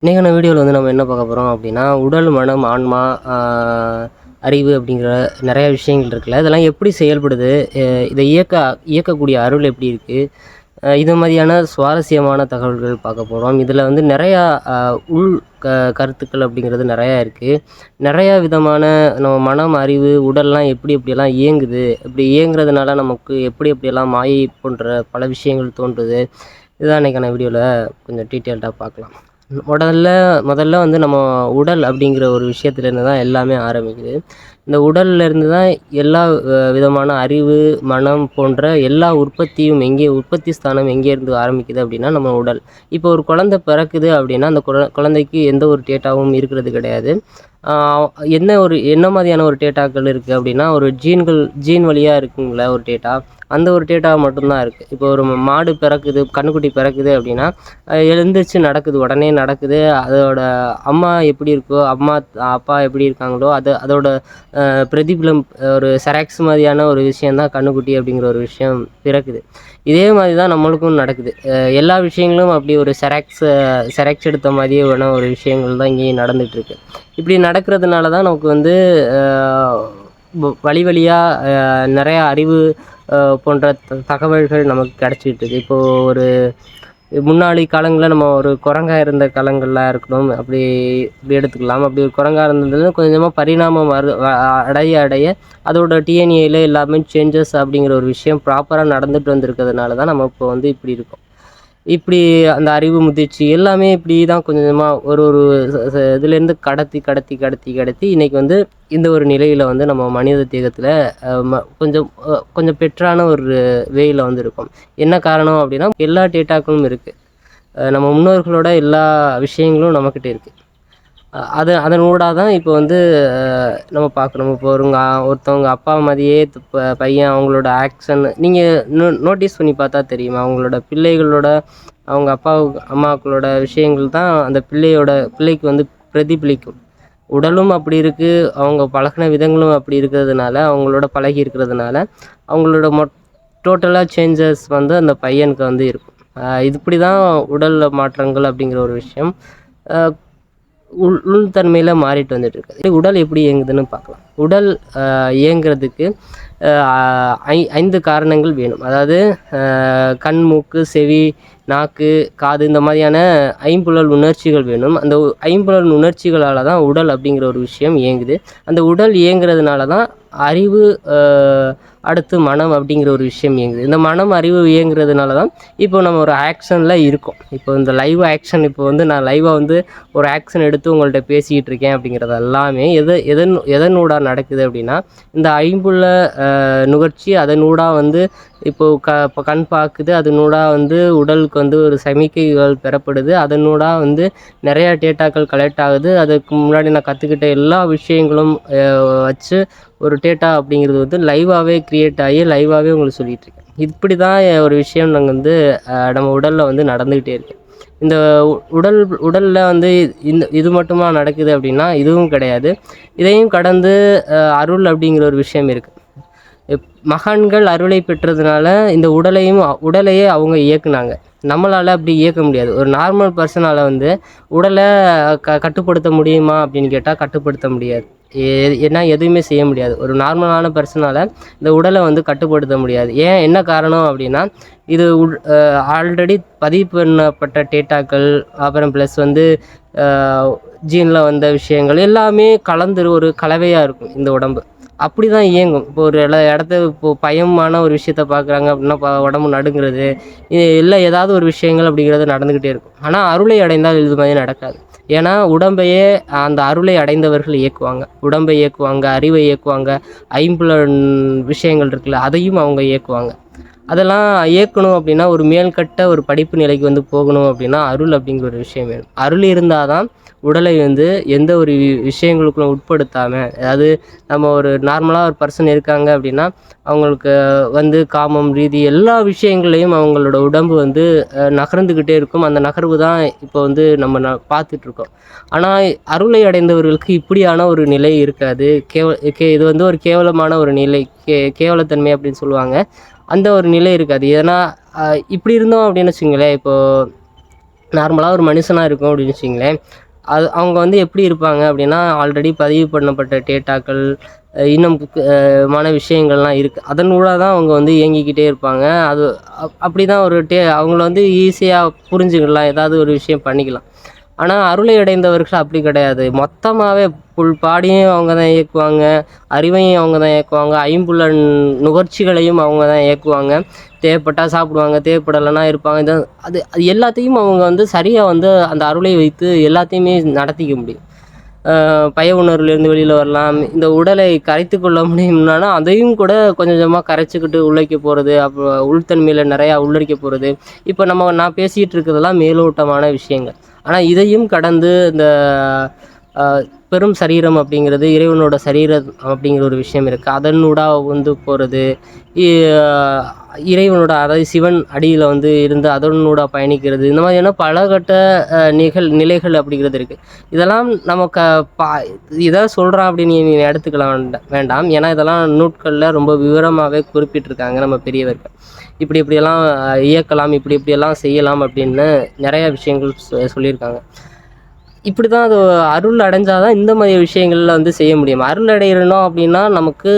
இன்னைக்கான வீடியோவில் வந்து நம்ம என்ன பார்க்க போகிறோம் அப்படின்னா, உடல், மனம், ஆன்மா, ஆ அறிவு அப்படிங்கிற நிறையா விஷயங்கள் இருக்குல்ல. இதெல்லாம் எப்படி செயல்படுது? இதை இயக்கக்கூடிய அருள் எப்படி இருக்குது? இது மாதிரியான சுவாரஸ்யமான தகவல்கள் பார்க்க போகிறோம். இதில் வந்து நிறையா அ உள் கருத்துக்கள் அப்படிங்கிறது நிறையா இருக்குது. நிறையா விதமான நம்ம மனம், அறிவு, உடல்லாம் எப்படி எப்படியெல்லாம் இயங்குது? இப்படி இயங்குறதுனால நமக்கு எப்படி எப்படியெல்லாம் மாயை போன்ற பல விஷயங்கள் தோன்றுது? இதுதான் இன்னைக்கான வீடியோவில் கொஞ்சம் டீட்டெயில்டாக பார்க்கலாம். முதல்ல முதல்ல வந்து நம்ம உடல் அப்படிங்கிற ஒரு விஷயத்துலேருந்து தான் எல்லாமே ஆரம்பிக்குது. இந்த உடல்லேருந்து தான் எல்லா விதமான அறிவு, மனம் போன்ற எல்லா உற்பத்தியும் உற்பத்தி ஸ்தானம் எங்கேருந்து ஆரம்பிக்குது அப்படின்னா நம்ம உடல். இப்போ ஒரு குழந்தை பிறக்குது அப்படின்னா, அந்த குழந்தைக்கு எந்த ஒரு டேட்டாவும் இருக்கிறது கிடையாது. ஆ என்ன மாதிரியான ஒரு டேட்டாக்கள் இருக்குது அப்படின்னா, ஒரு ஜீன் வழியா இருக்குங்கள்ல ஒரு டேட்டா. அந்த ஒரு டேட்டா மட்டும் தான் இருக்குது. இப்போ ஒரு மாடு பிறக்குது, கன்னுக்குட்டி பிறக்குது அப்படின்னா, எழுந்திரிச்சு நடக்குது, உடனே நடக்குது. அதோட அம்மா எப்படி இருக்கோ, அப்பா எப்படி இருக்காங்களோ, அதோட பிரதிபலம் ஒரு செராக்ஸ் மாதிரியான ஒரு விஷயம் தான் கன்னுக்குட்டி அப்படிங்கிற ஒரு விஷயம் பிறக்குது. இதே மாதிரி தான் நம்மளுக்கும் நடக்குது. எல்லா விஷயங்களும் அப்படி ஒரு செராக்ஸ் எடுத்த மாதிரியான ஒரு விஷயங்கள் தான் இங்கேயும் நடந்துகிட்ருக்கு. இப்படி நடக்கிறதுனால தான் நமக்கு வந்து வழி வழியாக நிறையா அறிவு போன்ற தகவல்கள் நமக்கு கிடச்சிக்கிட்டு இருக்குது. இப்போது ஒரு முன்னாடி காலங்களில் நம்ம ஒரு குரங்கா இருந்த காலங்கள்லாம் இருக்கணும் அப்படி இப்படி எடுத்துக்கலாம். அப்படி ஒரு குரங்கா இருந்தது கொஞ்சமாக பரிணாமம் அடைய அடைய அதோட டிஎன்ஏல எல்லாமே சேஞ்சஸ் அப்படிங்கிற ஒரு விஷயம் ப்ராப்பராக நடந்துட்டு வந்திருக்கிறதுனால தான் நம்ம இப்போ வந்து இப்படி இருக்கோம். இப்படி அந்த அறிவு முதிர்ச்சி எல்லாமே இப்படி தான் கொஞ்சம் கொஞ்சமாக ஒரு ஒரு இதுலேருந்து கடத்தி கடத்தி கடத்தி கடத்தி இன்றைக்கி வந்து இந்த ஒரு நிலையில் வந்து நம்ம மனித தேகத்தில் கொஞ்சம் பெட்டரான ஒரு வேயில் வந்து இருக்கோம். என்ன காரணம் அப்படின்னா, எல்லா டேட்டாக்களும் இருக்குது. நம்ம முன்னோர்களோட எல்லா விஷயங்களும் நம்மக்கிட்ட இருக்குது. அதன் ஊடாக தான் இப்போ வந்து நம்ம பார்க்குறோம். இப்போ ஒருத்தவங்க அப்பா மாதிரியே பையன் அவங்களோட ஆக்ஷன் நீங்கள் நோட்டீஸ் பண்ணி பார்த்தா தெரியும். அவங்களோட பிள்ளைகளோட அவங்க அம்மாக்களோட விஷயங்கள் தான் அந்த பிள்ளைக்கு வந்து பிரதிபலிக்கும். உடலும் அப்படி இருக்குது, அவங்க பழகின விதங்களும் அப்படி இருக்கிறதுனால, அவங்களோட பழகி இருக்கிறதுனால அவங்களோட டோட்டலாக சேஞ்சஸ் வந்து அந்த பையனுக்கு வந்து இருக்கும். இப்படி தான் உடலில் மாற்றங்கள் அப்படிங்கிற ஒரு விஷயம் உள்தன்மையில் மாறிட்டு வந்துட்டு இருக்குது. உடல் எப்படி இயங்குதுன்னு பார்க்கலாம். உடல் இயங்குறதுக்கு 5 காரணங்கள் வேணும். அதாவது கண், மூக்கு, செவி, நாக்கு, காது இந்த மாதிரியான ஐம்புலன் உணர்ச்சிகள் வேணும். அந்த ஐம்புலன் உணர்ச்சிகளால் தான் உடல் அப்படிங்கிற ஒரு விஷயம் இயங்குது. அந்த உடல் இயங்குறதுனால தான் அறிவு, அடுத்து மனம் அப்படிங்கிற ஒரு விஷயம் இயங்குது. இந்த மனம், அறிவு இயங்குறதுனால தான் இப்போ நம்ம ஒரு ஆக்ஷனில் இருக்கோம். இப்போ இந்த லைவ் ஆக்ஷன் இப்போ வந்து நான் லைவாக வந்து ஒரு ஆக்ஷன் எடுத்து உங்கள்கிட்ட பேசிக்கிட்டு இருக்கேன் அப்படிங்கிறது எல்லாமே எதனூடாக நடக்குது அப்படின்னா, இந்த ஐம்புல நுகர்ச்சி அதனூடாக வந்து இப்போ கண் பார்க்குது, அதனூடாக வந்து உடலுக்கு வந்து ஒரு சமிக்கைகள் பெறப்படுது. அதனூடாக வந்து நிறையா டேட்டாக்கள் கலெக்ட் ஆகுது. அதுக்கு முன்னாடி நான் கற்றுக்கிட்ட எல்லா விஷயங்களும் வச்சு ஒரு டேட்டா அப்படிங்கிறது வந்து லைவாகவே க்ரியேட் ஆகி லைவாகவே உங்களுக்கு சொல்லிகிட்ருக்கேன். இப்படி தான் ஒரு விஷயம் நாங்கள் வந்து நம்ம உடலில் வந்து நடந்துக்கிட்டே இருக்குது. இந்த உடலில் வந்து இது மட்டுமா நடக்குது அப்படின்னா இதுவும் கிடையாது. இதையும் கடந்து அருள் அப்படிங்கிற ஒரு விஷயம் இருக்குது. மகான்கள் அருளை பெற்றதுனால இந்த உடலையே அவங்க இயக்குனாங்க. நம்மளால் அப்படி இயக்க முடியாது. ஒரு நார்மல் பர்சனால் வந்து உடலை கட்டுப்படுத்த முடியுமா அப்படின்னு கேட்டால் கட்டுப்படுத்த முடியாது. ஏன்னா எதுவுமே செய்ய முடியாது. ஒரு நார்மலான பர்சனால் இந்த உடலை வந்து கட்டுப்படுத்த முடியாது. என்ன காரணம் அப்படின்னா, இது ஆல்ரெடி பதிவு பண்ணப்பட்ட டேட்டாக்கள், அப்புறம் ப்ளஸ் வந்து ஜீனில் வந்த விஷயங்கள் எல்லாமே கலந்து ஒரு கலவையாக இருக்கும் இந்த உடம்பு. அப்படி தான் இயங்கும். இப்போ ஒரு இப்போ பயமான ஒரு விஷயத்த பார்க்குறாங்க அப்படின்னா உடம்பு நடுங்கிறது, இல்லை ஏதாவது ஒரு விஷயங்கள் அப்படிங்கிறது நடந்துக்கிட்டே இருக்கும். ஆனால் அருளை அடைந்தால் இது மாதிரி நடக்காது. ஏன்னா உடம்பையே அந்த அருளை அடைந்தவர்கள் இயக்குவாங்க. உடம்பை இயக்குவாங்க, அறிவை இயக்குவாங்க, ஐம்புலன் விஷயங்கள் இருக்குல்ல அதையும் அவங்க இயக்குவாங்க. அதெல்லாம் இயக்கணும் அப்படின்னா ஒரு மேல்கட்ட ஒரு படிப்பு நிலைக்கு வந்து போகணும் அப்படின்னா அருள் அப்படிங்கிற ஒரு விஷயம் வேணும். அருள் இருந்தால் தான் உடலை வந்து எந்த ஒரு விஷயங்களுக்குள்ள உட்படுத்தாமல், அதாவது நம்ம ஒரு நார்மலாக ஒரு பர்சன் இருக்காங்க அப்படின்னா அவங்களுக்கு வந்து காமம், ரீதி எல்லா விஷயங்களையும் அவங்களோட உடம்பு வந்து நகர்ந்துக்கிட்டே இருக்கும். அந்த நகர்வு தான் இப்போ வந்து நம்ம பார்த்துட்ருக்கோம். ஆனால் அருளை அடைந்தவர்களுக்கு இப்படியான ஒரு நிலை இருக்காது. இது வந்து ஒரு கேவலமான ஒரு நிலை, கேவலத்தன்மை அப்படின்னு சொல்லுவாங்க. அந்த ஒரு நிலை இருக்காது. ஏன்னா இப்படி இருந்தோம் அப்படின்னு வச்சுங்களேன், இப்போது நார்மலாக ஒரு மனுஷனாக இருக்கும் அப்படின்னு வச்சிங்களேன். அது அவங்க வந்து எப்படி இருப்பாங்க அப்படின்னா, ஆல்ரெடி பதிவு பண்ணப்பட்ட டேட்டாக்கள் இன்னும் மான விஷயங்கள்லாம் இருக்குது. அதனூடாக தான் அவங்க வந்து இயங்கிக்கிட்டே இருப்பாங்க. அது அப்படி தான் ஒரு அவங்கள வந்து ஈஸியாக புரிஞ்சுக்கலாம், ஏதாவது ஒரு விஷயம் பண்ணிக்கலாம். ஆனால் அருளை அடைந்தவர்கள் அப்படி கிடையாது. மொத்தமாகவே புல் பாடியும் அவங்க தான் இயக்குவாங்க, அறிவையும் அவங்க தான் இயக்குவாங்க, ஐம்புலன் நுகர்ச்சிகளையும் அவங்க தான் இயக்குவாங்க. தேவைப்பட்டால் சாப்பிடுவாங்க, தேவைப்படலைன்னா இருப்பாங்க. அது அது எல்லாத்தையும் அவங்க வந்து சரியாக வந்து அந்த அருளை வைத்து எல்லாத்தையுமே நடத்திக்க முடியும். பய உணர்வுலேருந்து வெளியில் வரலாம். இந்த உடலை கரைத்து கொள்ள முடியும்னா அதையும் கூட கொஞ்சம் கொஞ்சமாக கரைச்சிக்கிட்டு உழைக்க போகிறது, அப்போ உள்தன்மையில் நிறையா உள்ளரிக்க போகிறது. இப்போ நான் பேசிகிட்டு இருக்கிறதெல்லாம் மேலோட்டமான விஷயங்கள். ஆனால் இதையும் கடந்து இந்த பெரும் சரீரம் அப்படிங்கிறது, இறைவனோட சரீரம் அப்படிங்கிற ஒரு விஷயம் இருக்குது. அதனூடாக வந்து போகிறது, இறைவனோட அதாவது சிவன் அடியில் வந்து இருந்து அதனூடாக பயணிக்கிறது, இந்த மாதிரியான பலகட்ட நிலைகள் அப்படிங்கிறது இருக்குது. இதெல்லாம் நம்ம இதை சொல்கிறான் அப்படின்னு நீங்கள் எடுத்துக்கலாம் வேண்டாம். ஏன்னா இதெல்லாம் நூட்களில் ரொம்ப விவரமாகவே குறிப்பிட்டிருக்காங்க நம்ம பெரியவர்கள். இப்படியெல்லாம் இயக்கலாம், இப்படியெல்லாம் செய்யலாம் அப்படின்னு நிறைய விஷயங்கள் சொல்லியிருக்காங்க. இப்படி தான் அது அருள் அடைஞ்சால் தான் இந்த மாதிரி விஷயங்களில் வந்து செய்ய முடியும். அருள் அடையணும் அப்படின்னா நமக்கு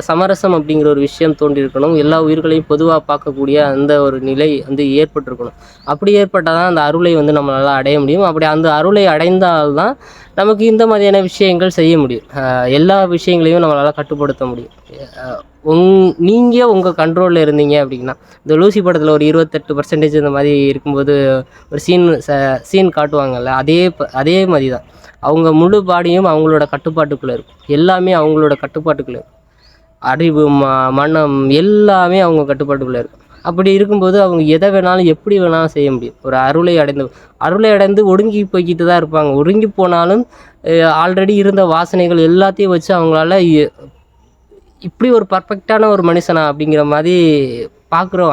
சமரசம் அப்படிங்கிற ஒரு விஷயம் தோன்றியிருக்கணும். எல்லா உயிர்களையும் பொதுவாக பார்க்கக்கூடிய அந்த ஒரு நிலை வந்து ஏற்பட்டிருக்கணும். அப்படி ஏற்பட்டால் தான் அந்த அருளை வந்து நம்மளால் அடைய முடியும். அப்படி அந்த அருளை அடைந்தால்தான் நமக்கு இந்த மாதிரியான விஷயங்கள் செய்ய முடியும். எல்லா விஷயங்களையும் நம்மளால் கட்டுப்படுத்த முடியும். நீங்கள் உங்கள் கண்ட்ரோலில் இருந்தீங்க அப்படின்னா, இந்த லூசி படத்தில் ஒரு 28% இந்த மாதிரி இருக்கும்போது ஒரு சீன் காட்டுவாங்கல்ல, அதே மாதிரி தான். அவங்க முழு பாடியும் அவங்களோட கட்டுப்பாட்டுக்குள்ளே இருக்கும். எல்லாமே அவங்களோட கட்டுப்பாட்டுக்குள்ளே இருக்கும். அறிவு, மனம் எல்லாமே அவங்க கட்டுப்பாட்டுக்குள்ளே இருக்கும். அப்படி இருக்கும்போது அவங்க எதை வேணாலும் எப்படி வேணாலும் செய்ய முடியும். ஒரு அருளை அடைந்து ஒடுங்கி போய்கிட்டு தான் இருப்பாங்க. ஒடுங்கி போனாலும் ஆல்ரெடி இருந்த வாசனைகள் எல்லாத்தையும் வச்சு அவங்களால இப்படி ஒரு பர்ஃபெக்டான ஒரு மனுஷனா அப்படிங்கிற மாதிரி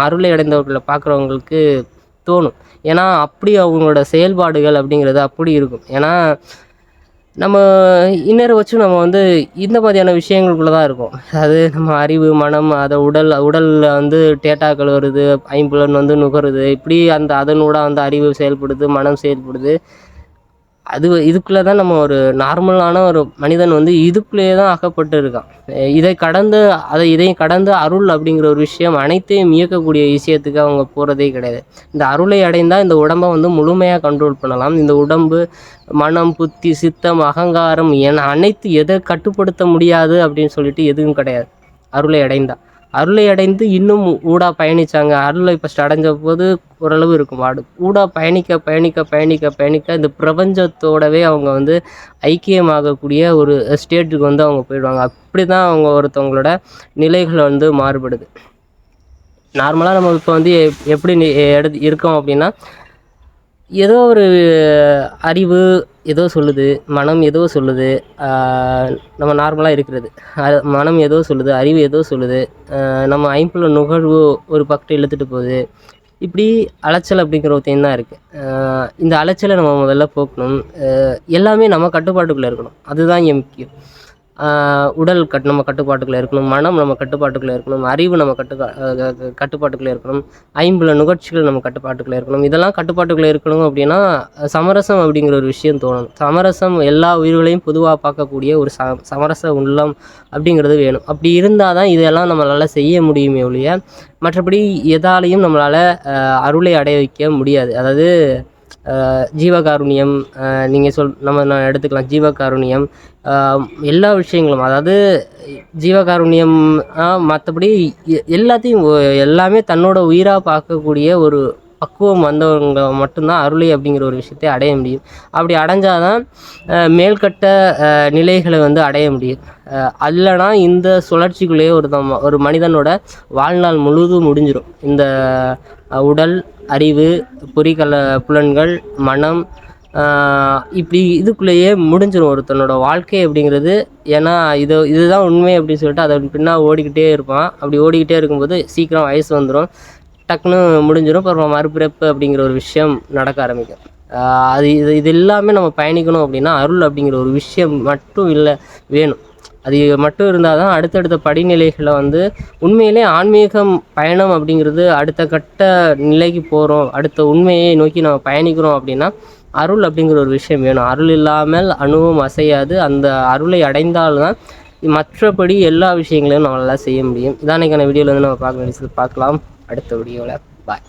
அருளை அடைந்தவர்களை பார்க்குறவங்களுக்கு தோணும். ஏன்னா அப்படி அவங்களோட செயல்பாடுகள் அப்படிங்கிறது அப்படி இருக்கும். ஏன்னா நம்ம இன்னரை வச்சு நம்ம வந்து இந்த மாதிரியான விஷயங்களுக்குள்ள தான் இருக்கும். அது நம்ம அறிவு, மனம், அதை உடலில் வந்து டேட்டாக்கள் வருது, ஐம்புலன் வந்து நுகருது. இப்படி அதனூட வந்து அறிவு செயல்படுது, மனம் செயல்படுது. இதுக்குள்ளே தான் நம்ம ஒரு நார்மலான ஒரு மனிதன் வந்து இதுக்குள்ளேயே தான் அகப்பட்டு இருக்கான். இதையும் கடந்து அருள் அப்படிங்கிற ஒரு விஷயம் அனைத்தையும் இயக்கக்கூடிய விஷயத்துக்கு அவங்க போகிறதே கிடையாது. இந்த அருளை அடைந்தால் இந்த உடம்பை வந்து முழுமையாக கண்ட்ரோல் பண்ணலாம். இந்த உடம்பு, மனம், புத்தி, சித்தம், அகங்காரம் என எதை கட்டுப்படுத்த முடியாது அப்படின்னு சொல்லிட்டு எதுவும் கிடையாது அருளை அடைந்து இன்னும் ஊடாக பயணித்தாங்க. அருளை ஃபஸ்ட் அடைஞ்ச போது ஓரளவு இருக்கும். ஊடாக பயணிக்க இந்த பிரபஞ்சத்தோடவே அவங்க வந்து ஐக்கியமாகக்கூடிய ஒரு ஸ்டேட்டுக்கு வந்து அவங்க போயிடுவாங்க. அப்படி தான் அவங்க ஒருத்தவங்களோட நிலைகள் வந்து மாறுபடுது. நார்மலாக நம்ம இப்போ வந்து எப்படி இருக்கோம் அப்படின்னா, ஏதோ ஒரு அறிவு ஏதோ சொல்லுது, மனம் ஏதோ சொல்லுது, நம்ம நார்மலாக இருக்கிறது. மனம் ஏதோ சொல்லுது, அறிவு ஏதோ சொல்லுது, நம்ம ஐம்புல நுகர்வு ஒரு பக்கம் இழுத்துட்டு போகுது. இப்படி அலைச்சல் அப்படிங்கிற ஒரு தேன் தான் இருக்குது. இந்த அலைச்சலை நம்ம முதல்ல போக்கணும். எல்லாமே நம்ம கட்டுப்பாட்டுக்குள்ளே இருக்கணும். அதுதான் இங்கே முக்கியம். உடல் நம்ம கட்டுப்பாட்டுக்குள்ளே இருக்கணும், மனம் நம்ம கட்டுப்பாட்டுக்குள்ளே இருக்கணும், அறிவு நம்ம கட்டுப்பாட்டுக்குள்ளே இருக்கணும், ஐம்புல நுகர்ச்சிகள் நம்ம கட்டுப்பாட்டுக்குள்ளே இருக்கணும். இதெல்லாம் கட்டுப்பாட்டுக்குள்ளே இருக்கணும் அப்படின்னா சமரசம் அப்படிங்கிற ஒரு விஷயம் தோணணும். சமரசம் எல்லா உயிர்களையும் பொதுவாக பார்க்கக்கூடிய ஒரு சமரச உள்ளம் அப்படிங்கிறது வேணும். அப்படி இருந்தால் தான் இதெல்லாம் நம்மளால் செய்ய முடியுமே ஒழிய மற்றபடி எதாலையும் நம்மளால் அருளை அடைய வைக்க முடியாது. அதாவது ஜீவகாருண்யம், நீங்கள் நான் எடுத்துக்கலாம். ஜீவகாருண்யம் எல்லா விஷயங்களும், அதாவது ஜீவகாருண்யம் மற்றபடி எல்லாமே தன்னோட உயிராக பார்க்கக்கூடிய ஒரு பக்குவம் வந்தவங்க மட்டும்தான் அருளை அப்படிங்கிற ஒரு விஷயத்தை அடைய முடியும். அப்படி அடைஞ்சாதான் மேல்கட்ட நிலைகளை வந்து அடைய முடியும். இல்லைனா இந்த சுழற்சிக்குள்ளேயே ஒரு மனிதனோட வாழ்நாள் முழுதும் முடிஞ்சிடும். இந்த உடல், அறிவு, புலன்கள், மனம், இப்படி இதுக்குள்ளேயே முடிஞ்சிடும் ஒருத்தனோட வாழ்க்கை அப்படிங்கிறது. ஏன்னா இதுதான் உண்மை அப்படின்னு சொல்லிட்டு அதை பின்னால் ஓடிக்கிட்டே இருப்பான். அப்படி ஓடிக்கிட்டே இருக்கும்போது சீக்கிரம் வயசு வந்துடும், டக்குன்னு முடிஞ்சிடும். அப்புறம் மறுபிறப்பு அப்படிங்கிற ஒரு விஷயம் நடக்க ஆரம்பிக்கும். இது எல்லாமே நம்ம பயணிக்கணும் அப்படின்னா அருள் அப்படிங்கிற ஒரு விஷயம் மட்டும் வேணும். அது மட்டும் இருந்தால் தான் அடுத்தடுத்த படிநிலைகளை வந்து உண்மையிலே ஆன்மீகம் பயணம் அப்படிங்கிறது அடுத்த கட்ட நிலைக்கு போகிறோம், அடுத்த உண்மையை நோக்கி நம்ம பயணிக்கிறோம் அப்படின்னா அருள் அப்படிங்கிற ஒரு விஷயம் வேணும். அருள் இல்லாமல் அணுவும் அசையாது. அந்த அருளை அடைந்தால்தான் மற்றபடி எல்லா விஷயங்களையும் நம்மளால் செய்ய முடியும். இதானைக்கான வீடியோவில் வந்து நம்ம பார்க்கலாம். அடுத்த வீடியோவில் பாய்.